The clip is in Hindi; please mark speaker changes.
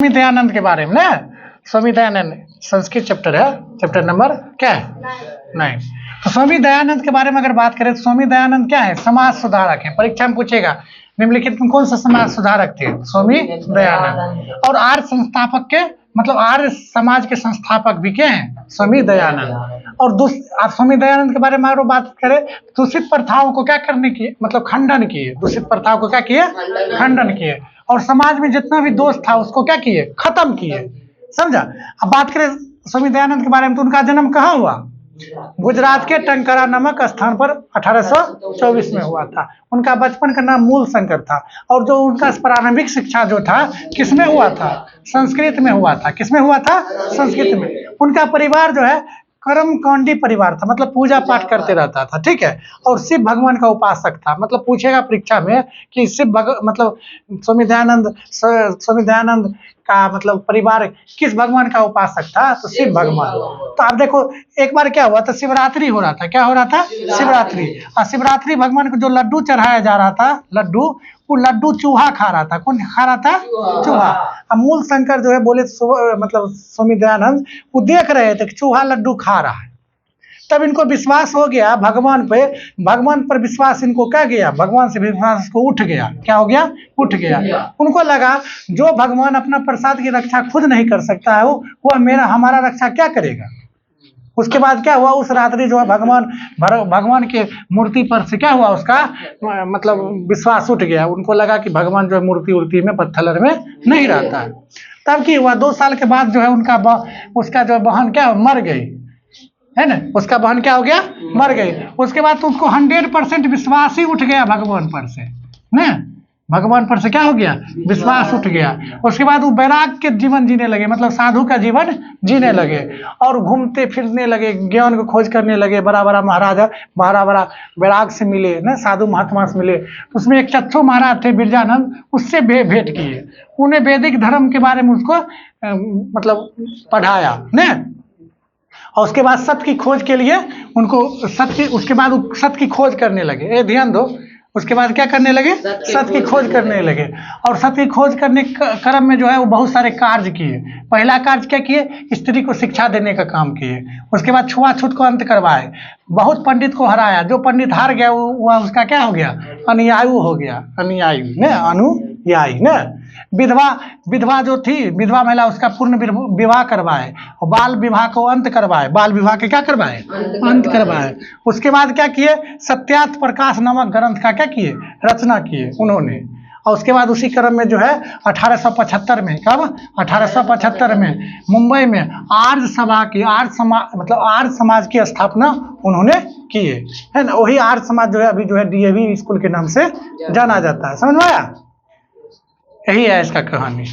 Speaker 1: स्वामी दयानंद के बारे में ना, स्वामी दयानंद संस्कृत चैप्टर है, चैप्टर नंबर क्या है 9। तो स्वामी दयानंद के बारे में अगर बात करें तो स्वामी दयानंद क्या है, समाज सुधारक है। परीक्षा में पूछेगा निम्नलिखित में कौन सा समाज सुधारक थे, स्वामी दयानंद। और आर्य संस्थापक के मतलब आर्य समाज के संस्थापक भी क्या हैं, स्वामी दयानंद। और आप स्वामी दयानंद के बारे में और बात करें, दूषित प्रथाओं को क्या करने की मतलब खंडन किए, दूषित प्रथाओं को क्या किए, खंडन किए। और समाज में जितना भी दोष था उसको क्या किए, खत्म किए। समझा। अब बात करें स्वामी दयानंद के बारे में तो उनका जन्म कहाँ हुआ, गुजरात के टंकारा नामक स्थान पर 1824 में हुआ था। उनका बचपन का नाम मूल शंकर था। और जो उनका प्रारंभिक शिक्षा जो था किसमें हुआ था, संस्कृत में हुआ था। किसमें हुआ था, संस्कृत में। उनका परिवार जो है कर्मकांडी परिवार था, मतलब पूजा पाठ करते रहता था, ठीक है। और शिव भगवान का उपासक था। मतलब पूछेगा परीक्षा में कि मतलब स्वामी दयानंद का मतलब परिवार किस भगवान का उपासक था, तो शिव भगवान। तो आप देखो एक बार क्या हुआ था, शिवरात्रि हो रहा था। क्या हो रहा था, शिवरात्रि। और शिवरात्रि भगवान को जो लड्डू चढ़ाया जा रहा था, वो लड्डू चूहा खा रहा था। कौन खा रहा था, चूहा। अब मूल शंकर जो है बोले मतलब स्वामी दयानंद वो देख रहे थे कि चूहा लड्डू खा रहा है। तब इनको विश्वास हो गया भगवान पे, भगवान पर विश्वास इनको क्या गया, भगवान से विश्वास को उठ गया। क्या हो गया, उठ गया। उनको लगा जो भगवान अपना प्रसाद की रक्षा खुद नहीं कर सकता है वो हमारा रक्षा क्या करेगा। उसके बाद क्या हुआ, उस रात्रि जो है भगवान के मूर्ति पर से क्या हुआ, उसका मतलब विश्वास उठ गया। उनको लगा कि भगवान जो है मूर्ति में पत्थर में नहीं रहता है। तब की हुआ 2 साल के बाद जो है उसका जो बहन क्या मर गई है ना, उसका बहन क्या हो गया, मर गई। उसके बाद तो उसको 100% विश्वास ही उठ गया भगवान पर से ना, भगवान पर से क्या हो गया, विश्वास उठ गया। उसके बाद वो वैराग के जीवन जीने लगे, मतलब साधु का जीवन जीने लगे। और घूमते फिरने लगे, ज्ञान को खोज करने लगे। बड़ा बड़ा वैराग से मिले ना, साधु महात्मा से मिले। उसमें एक चच्चू महाराज थे बिरजानंद, उससे भेंट किए। उन्हें वैदिक धर्म के बारे में उसको मतलब पढ़ाया ना। और उसके बाद सत्य की खोज के लिए उनको उसके बाद सत्य की खोज करने लगे। ये ध्यान दो, उसके बाद क्या करने लगे, सत्य की खोज करने लगे। और सत्य की खोज करने क्रम में जो है वो बहुत सारे कार्य किए। पहला कार्य क्या किए, स्त्री को शिक्षा देने का काम किए। उसके बाद छुआछूत को अंत करवाए, बहुत पंडित को हराया। जो पंडित हार गया वो उसका क्या हो गया, अनुयायी हो गया, अनुयायी ना। विधवा जो थी, विधवा महिला, उसका पूर्ण विवाह करवाए। और बाल विवाह को अंत करवाए, बाल विवाह के क्या करवाए, अंत करवाए। उसके बाद क्या किए, सत्यार्थ प्रकाश नामक ग्रंथ का क्या किए, रचना किए उन्होंने। और उसके बाद उसी क्रम में जो है 1875 में, कब 1875 में मुंबई में आर्य समाज की स्थापना उन्होंने किए, है ना। वही आर्य समाज जो है अभी जो है DAV स्कूल के नाम से जाना जाता है। समझ में आया, यही है इसका कहानी।